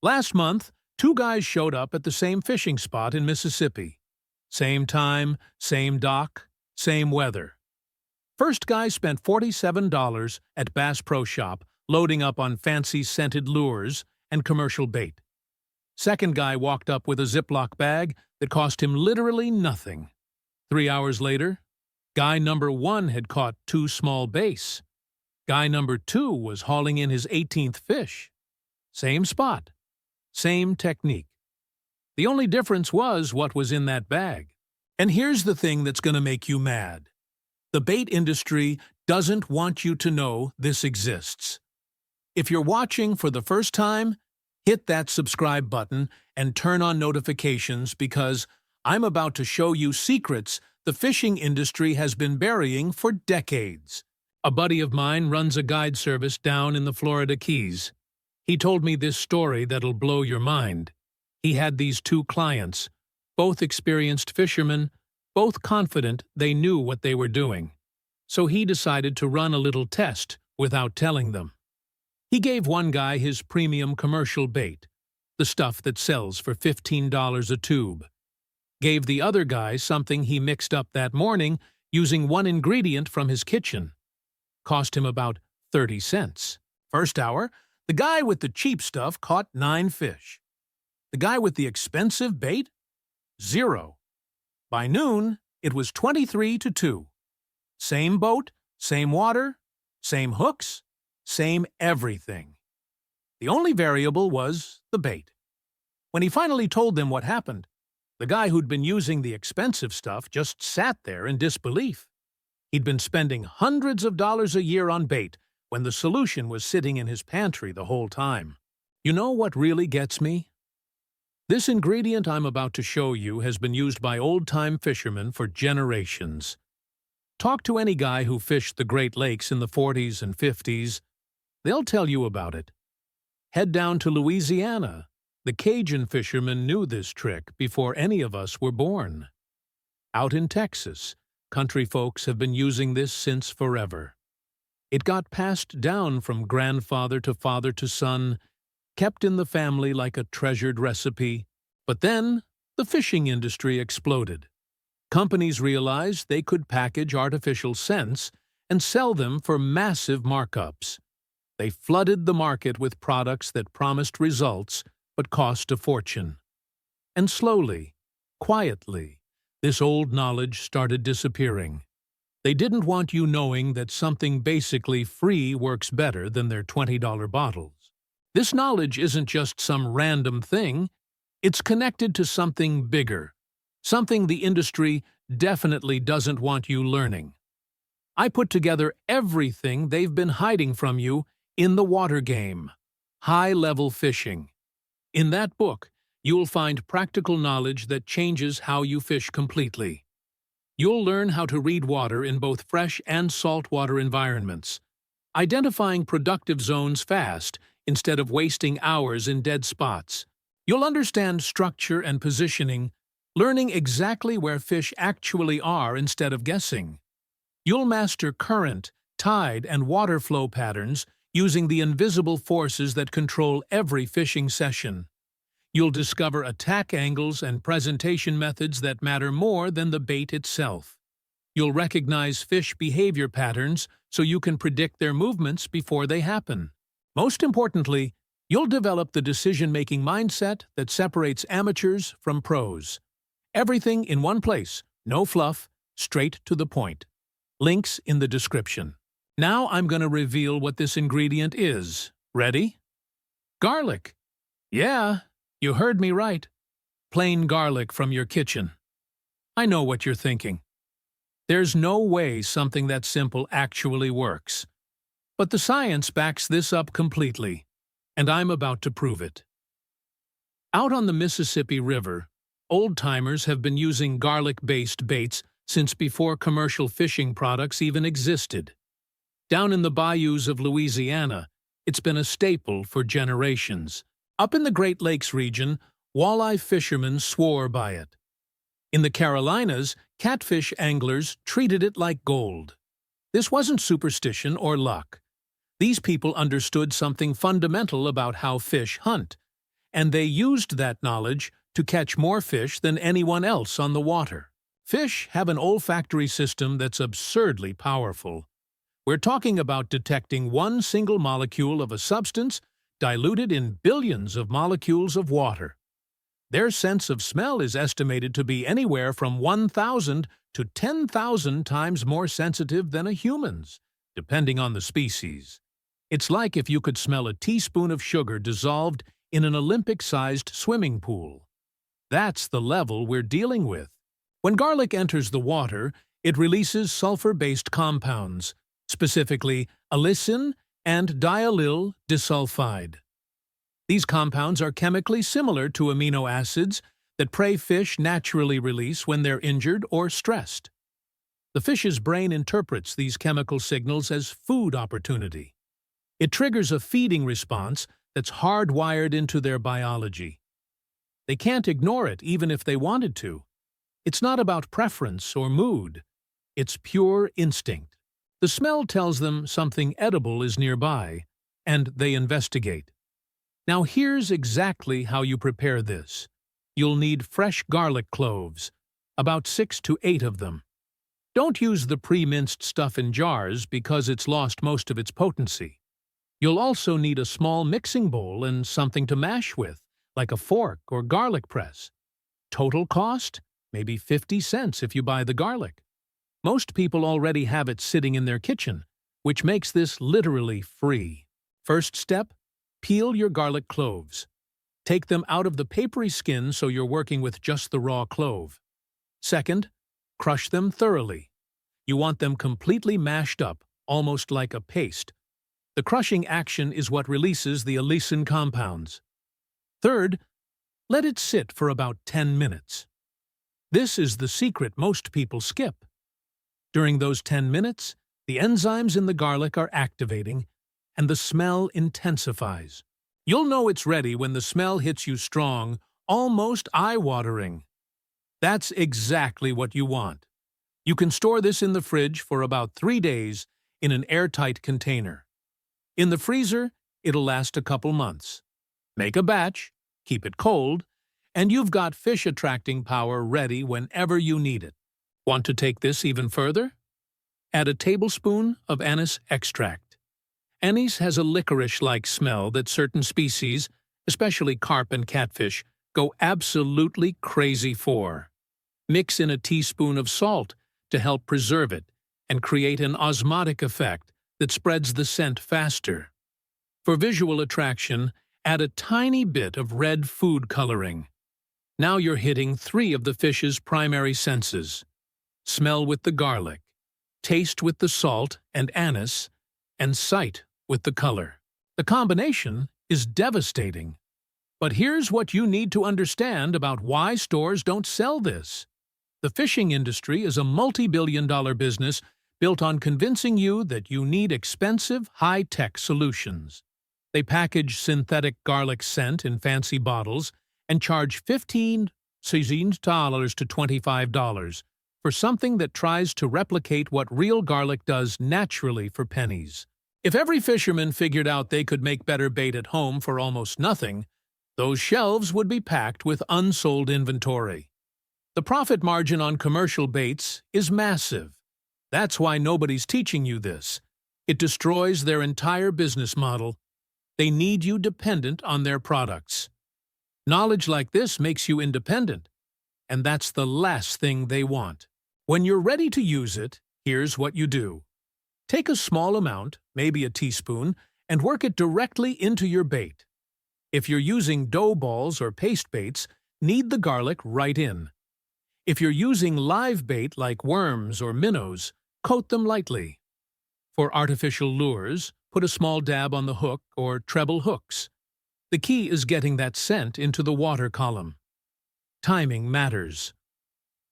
Last month, two guys showed up at the same fishing spot in Mississippi. Same time, same dock, same weather. First guy spent $47 at Bass Pro Shop loading up on fancy scented lures and commercial bait. Second guy walked up with a Ziploc bag that cost him literally nothing. 3 hours later, guy number 1 had caught 2 small bass. Guy number 2 was hauling in his 18th fish. Same spot, same technique. The only difference was what was in that bag. And here's the thing that's going to make you mad. The bait industry doesn't want you to know this exists. If you're watching for the first time, hit that subscribe button and turn on notifications because I'm about to show you secrets the fishing industry has been burying for decades. A buddy of mine runs a guide service down in the Florida Keys. He told me this story that'll blow your mind. He had these 2 clients, both experienced fishermen, both confident they knew what they were doing. So he decided to run a little test without telling them. He gave one guy his premium commercial bait, the stuff that sells for $15 a tube. Gave the other guy something he mixed up that morning using one ingredient from his kitchen. Cost him about 30 cents. First hour, the guy with the cheap stuff caught 9 fish. The guy with the expensive bait? 0. By noon, it was 23-2. Same boat, same water, same hooks, same everything. The only variable was the bait. When he finally told them what happened, the guy who'd been using the expensive stuff just sat there in disbelief. He'd been spending hundreds of dollars a year on bait when the solution was sitting in his pantry the whole time. You know what really gets me? This ingredient I'm about to show you has been used by old-time fishermen for generations. Talk to any guy who fished the Great Lakes in the 40s and 50s. They'll tell you about it. Head down to Louisiana. The Cajun fishermen knew this trick before any of us were born. Out in Texas, country folks have been using this since forever. It got passed down from grandfather to father to son, kept in the family like a treasured recipe. But then, the fishing industry exploded. Companies realized they could package artificial scents and sell them for massive markups. They flooded the market with products that promised results but cost a fortune. And slowly, quietly, this old knowledge started disappearing. They didn't want you knowing that something basically free works better than their $20 bottles. This knowledge isn't just some random thing. It's connected to something bigger, something the industry definitely doesn't want you learning. I put together everything they've been hiding from you in the water game, high-level fishing. In that book, you'll find practical knowledge that changes how you fish completely. You'll learn how to read water in both fresh and saltwater environments, identifying productive zones fast instead of wasting hours in dead spots. You'll understand structure and positioning, learning exactly where fish actually are instead of guessing. You'll master current, tide, and water flow patterns using the invisible forces that control every fishing session. You'll discover attack angles and presentation methods that matter more than the bait itself. You'll recognize fish behavior patterns so you can predict their movements before they happen. Most importantly, you'll develop the decision-making mindset that separates amateurs from pros. Everything in one place, no fluff, straight to the point. Links in the description. Now I'm going to reveal what this ingredient is. Ready? Garlic. Yeah, you heard me right. Plain garlic from your kitchen. I know what you're thinking. There's no way something that simple actually works. But the science backs this up completely, and I'm about to prove it. Out on the Mississippi River, old-timers have been using garlic-based baits since before commercial fishing products even existed. Down in the bayous of Louisiana, it's been a staple for generations. Up in the Great Lakes region, walleye fishermen swore by it. In the Carolinas, catfish anglers treated it like gold. This wasn't superstition or luck. These people understood something fundamental about how fish hunt. and they used that knowledge to catch more fish than anyone else on the water. Fish have an olfactory system that's absurdly powerful. We're talking about detecting one single molecule of a substance diluted in billions of molecules of water. Their sense of smell is estimated to be anywhere from 1,000 to 10,000 times more sensitive than a human's, depending on the species. It's like if you could smell a teaspoon of sugar dissolved in an Olympic-sized swimming pool. That's the level we're dealing with. When garlic enters the water, it releases sulfur-based compounds, specifically allicin and diallyl disulfide. These compounds are chemically similar to amino acids that prey fish naturally release when they're injured or stressed. The fish's brain interprets these chemical signals as food opportunity. It triggers a feeding response that's hardwired into their biology. They can't ignore it even if they wanted to. It's not about preference or mood. It's pure instinct. The smell tells them something edible is nearby, and they investigate. Now here's exactly how you prepare this. You'll need fresh garlic cloves, about 6 to 8 of them. Don't use the pre-minced stuff in jars because it's lost most of its potency. You'll also need a small mixing bowl and something to mash with, like a fork or garlic press. Total cost? Maybe 50 cents if you buy the garlic. Most people already have it sitting in their kitchen, which makes this literally free. First step, peel your garlic cloves. Take them out of the papery skin so you're working with just the raw clove. Second, crush them thoroughly. You want them completely mashed up, almost like a paste. The crushing action is what releases the allicin compounds. Third, let it sit for about 10 minutes. This is the secret most people skip. During those 10 minutes, the enzymes in the garlic are activating, and the smell intensifies. You'll know it's ready when the smell hits you strong, almost eye-watering. That's exactly what you want. You can store this in the fridge for about 3 days in an airtight container. In the freezer, it'll last a couple months. Make a batch, keep it cold, and you've got fish-attracting power ready whenever you need it. Want to take this even further? Add a tablespoon of anise extract. Anise has a licorice-like smell that certain species, especially carp and catfish, go absolutely crazy for. Mix in a teaspoon of salt to help preserve it and create an osmotic effect that spreads the scent faster. For visual attraction, add a tiny bit of red food coloring. Now you're hitting 3 of the fish's primary senses. Smell with the garlic, taste with the salt and anise, and sight with the color. The combination is devastating. But here's what you need to understand about why stores don't sell this. The fishing industry is a multi-billion-dollar business built on convincing you that you need expensive, high-tech solutions. They package synthetic garlic scent in fancy bottles and charge $15 to $25 for something that tries to replicate what real garlic does naturally for pennies. If every fisherman figured out they could make better bait at home for almost nothing, those shelves would be packed with unsold inventory. The profit margin on commercial baits is massive. That's why nobody's teaching you this. It destroys their entire business model. They need you dependent on their products. Knowledge like this makes you independent, and that's the last thing they want. When you're ready to use it, here's what you do. Take a small amount, maybe a teaspoon, and work it directly into your bait. If you're using dough balls or paste baits, knead the garlic right in. If you're using live bait like worms or minnows, coat them lightly. For artificial lures, put a small dab on the hook or treble hooks. The key is getting that scent into the water column. Timing matters.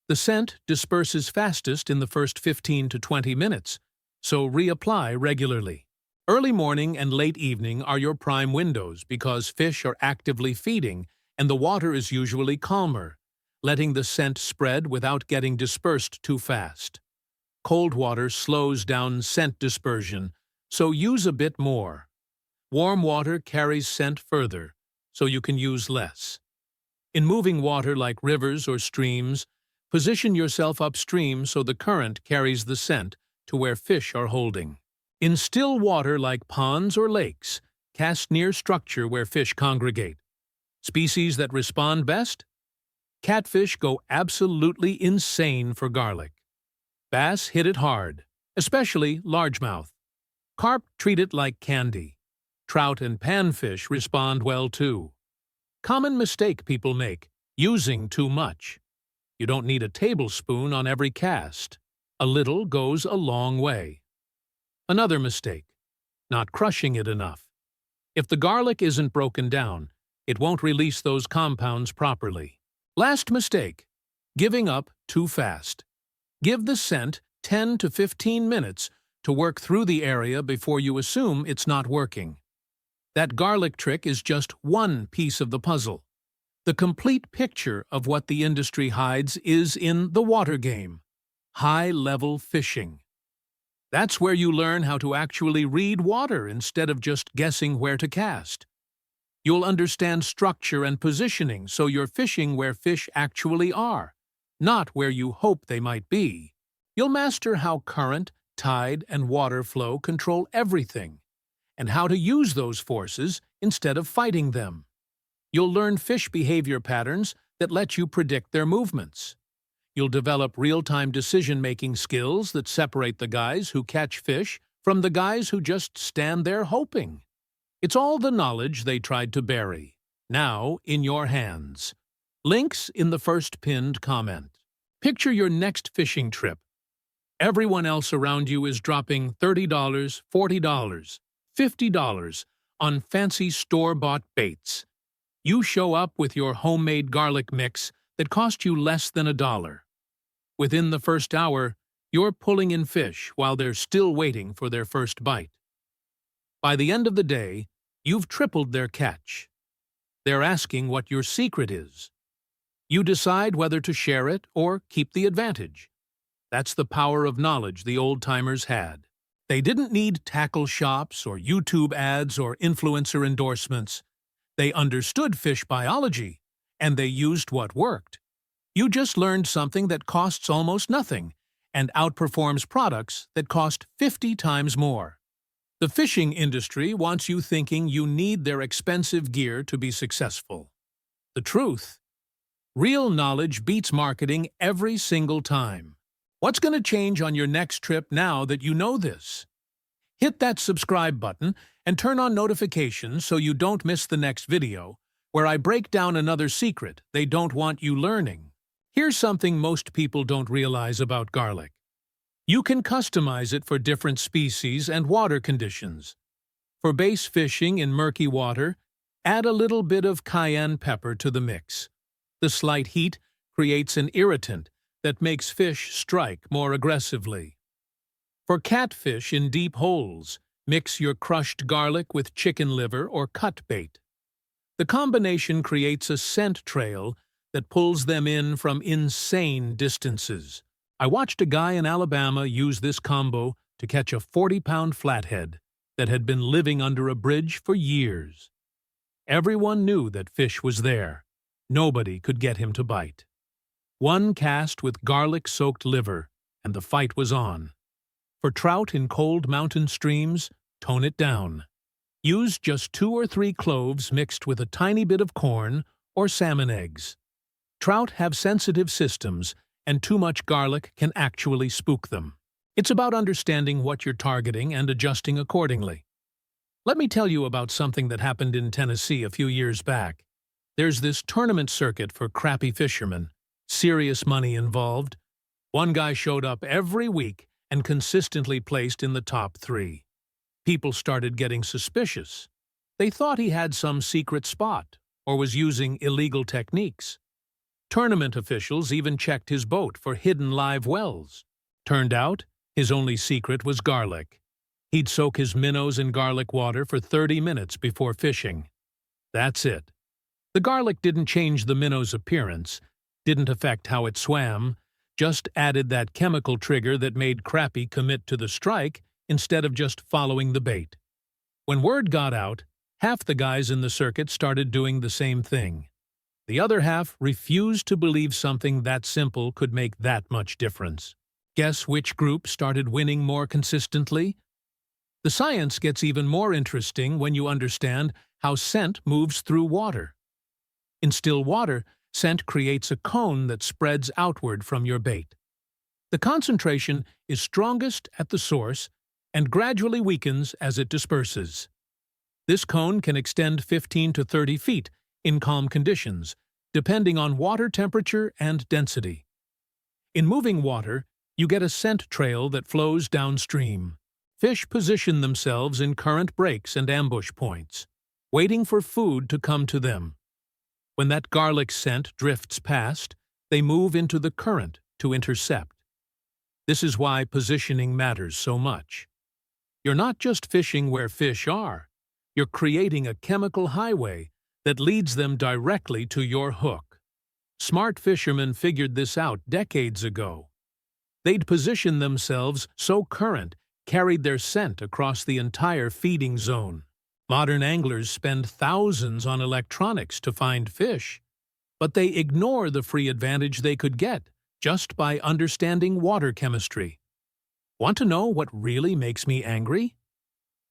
The scent disperses fastest in the first 15 to 20 minutes, so reapply regularly. Early morning and late evening are your prime windows because fish are actively feeding and the water is usually calmer, letting the scent spread without getting dispersed too fast. Cold water slows down scent dispersion, so use a bit more. Warm water carries scent further, so you can use less. In moving water like rivers or streams, position yourself upstream so the current carries the scent to where fish are holding. In still water like ponds or lakes, cast near structure where fish congregate. Species that respond best? Catfish go absolutely insane for garlic. Bass hit it hard, especially largemouth. Carp treat it like candy. Trout and panfish respond well too. Common mistake people make: using too much. You don't need a tablespoon on every cast. A little goes a long way. Another mistake: not crushing it enough. If the garlic isn't broken down, it won't release those compounds properly. Last mistake: giving up too fast. Give the scent 10 to 15 minutes to work through the area before you assume it's not working. That garlic trick is just one piece of the puzzle. The complete picture of what the industry hides is in the water game: high-level fishing. That's where you learn how to actually read water instead of just guessing where to cast. You'll understand structure and positioning so you're fishing where fish actually are, not where you hope they might be. You'll master how current, tide, and water flow control everything, and how to use those forces instead of fighting them. You'll learn fish behavior patterns that let you predict their movements. You'll develop real-time decision-making skills that separate the guys who catch fish from the guys who just stand there hoping. It's all the knowledge they tried to bury, now in your hands. Links in the first pinned comment. Picture your next fishing trip. Everyone else around you is dropping $30, $40, $50 on fancy store-bought baits. You show up with your homemade garlic mix that cost you less than $1. Within the first hour, you're pulling in fish while they're still waiting for their first bite. By the end of the day, you've tripled their catch. They're asking what your secret is. You decide whether to share it or keep the advantage. That's the power of knowledge the old-timers had. They didn't need tackle shops or YouTube ads or influencer endorsements. They understood fish biology, and they used what worked. You just learned something that costs almost nothing and outperforms products that cost 50 times more. The fishing industry wants you thinking you need their expensive gear to be successful. The truth: real knowledge beats marketing every single time. What's going to change on your next trip now that you know this? Hit that subscribe button and turn on notifications so you don't miss the next video, where I break down another secret they don't want you learning. Here's something most people don't realize about garlic. You can customize it for different species and water conditions. For bass fishing in murky water, add a little bit of cayenne pepper to the mix. The slight heat creates an irritant that makes fish strike more aggressively. For catfish in deep holes, mix your crushed garlic with chicken liver or cut bait. The combination creates a scent trail that pulls them in from insane distances. I watched a guy in Alabama use this combo to catch a 40-pound flathead that had been living under a bridge for years. Everyone knew that fish was there. Nobody could get him to bite. One cast with garlic-soaked liver, and the fight was on. For trout in cold mountain streams, tone it down. Use just 2 or 3 cloves mixed with a tiny bit of corn or salmon eggs. Trout have sensitive systems, and too much garlic can actually spook them. It's about understanding what you're targeting and adjusting accordingly. Let me tell you about something that happened in Tennessee a few years back. There's this tournament circuit for crappie fishermen. Serious money involved. One guy showed up every week and consistently placed in the top 3. People started getting suspicious. They thought he had some secret spot or was using illegal techniques. Tournament officials even checked his boat for hidden live wells. Turned out, his only secret was garlic. He'd soak his minnows in garlic water for 30 minutes before fishing. That's it. The garlic didn't change the minnow's appearance, didn't affect how it swam, just added that chemical trigger that made crappie commit to the strike instead of just following the bait. When word got out, Half the guys in the circuit started doing the same thing. The other half refused to believe something that simple could make that much difference. Guess which group started winning more consistently? The science gets even more interesting when you understand how scent moves through water. In still water, scent creates a cone that spreads outward from your bait. The concentration is strongest at the source and gradually weakens as it disperses. This cone can extend 15 to 30 feet in calm conditions, depending on water temperature and density. In moving water, you get a scent trail that flows downstream. Fish position themselves in current breaks and ambush points, waiting for food to come to them. When that garlic scent drifts past, they move into the current to intercept. This is why positioning matters so much. You're not just fishing where fish are. You're creating a chemical highway that leads them directly to your hook. Smart fishermen figured this out decades ago. They'd position themselves so current carried their scent across the entire feeding zone. Modern anglers spend thousands on electronics to find fish, but they ignore the free advantage they could get just by understanding water chemistry. Want to know what really makes me angry?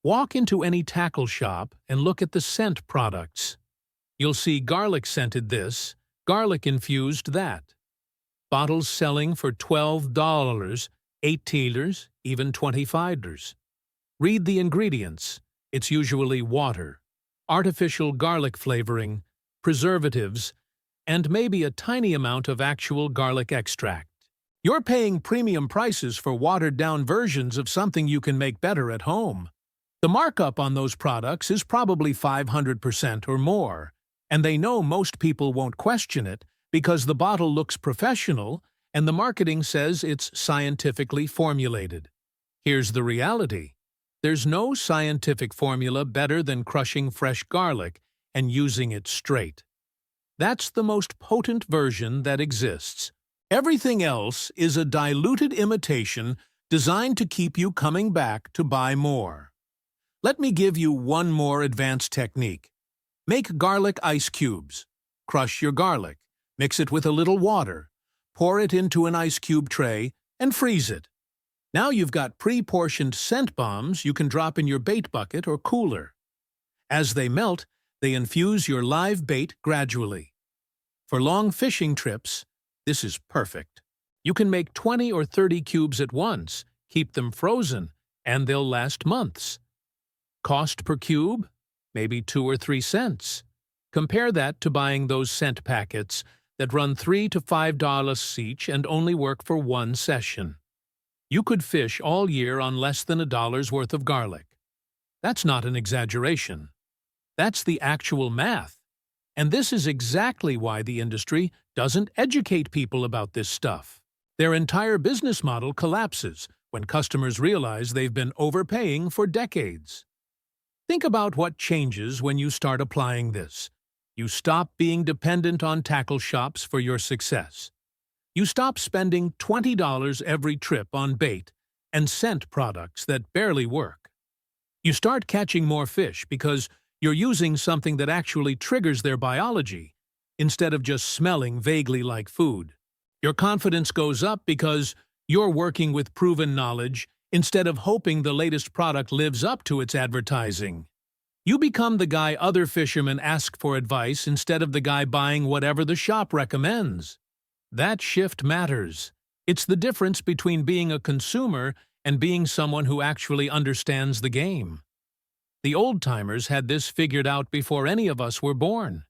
Walk into any tackle shop and look at the scent products. You'll see garlic-scented this, garlic-infused that. Bottles selling for $12, $8, even $25. Read the ingredients. It's usually water, artificial garlic flavoring, preservatives, and maybe a tiny amount of actual garlic extract. You're paying premium prices for watered-down versions of something you can make better at home. The markup on those products is probably 500% or more, and they know most people won't question it because the bottle looks professional and the marketing says it's scientifically formulated. Here's the reality. There's no scientific formula better than crushing fresh garlic and using it straight. That's the most potent version that exists. Everything else is a diluted imitation designed to keep you coming back to buy more. Let me give you one more advanced technique. Make garlic ice cubes. Crush your garlic, mix it with a little water, pour it into an ice cube tray, and freeze it. Now you've got pre-portioned scent bombs you can drop in your bait bucket or cooler. As they melt, they infuse your live bait gradually. For long fishing trips, this is perfect. You can make 20 or 30 cubes at once, keep them frozen, and they'll last months. Cost per cube? Maybe 2 or 3 cents. Compare that to buying those scent packets that run $3 to $5 each and only work for one session. You could fish all year on less than $1 worth of garlic. That's not an exaggeration. That's the actual math. And this is exactly why the industry doesn't educate people about this stuff. Their entire business model collapses when customers realize they've been overpaying for decades. Think about what changes when you start applying this. You stop being dependent on tackle shops for your success. You stop spending $20 every trip on bait and scent products that barely work. You start catching more fish because you're using something that actually triggers their biology, instead of just smelling vaguely like food. Your confidence goes up because you're working with proven knowledge instead of hoping the latest product lives up to its advertising. You become the guy other fishermen ask for advice instead of the guy buying whatever the shop recommends. That shift matters. It's the difference between being a consumer and being someone who actually understands the game. The old-timers had this figured out before any of us were born.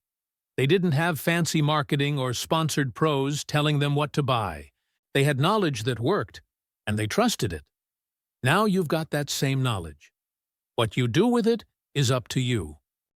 They didn't have fancy marketing or sponsored pros telling them what to buy. They had knowledge that worked, and they trusted it. Now you've got that same knowledge. What you do with it is up to you.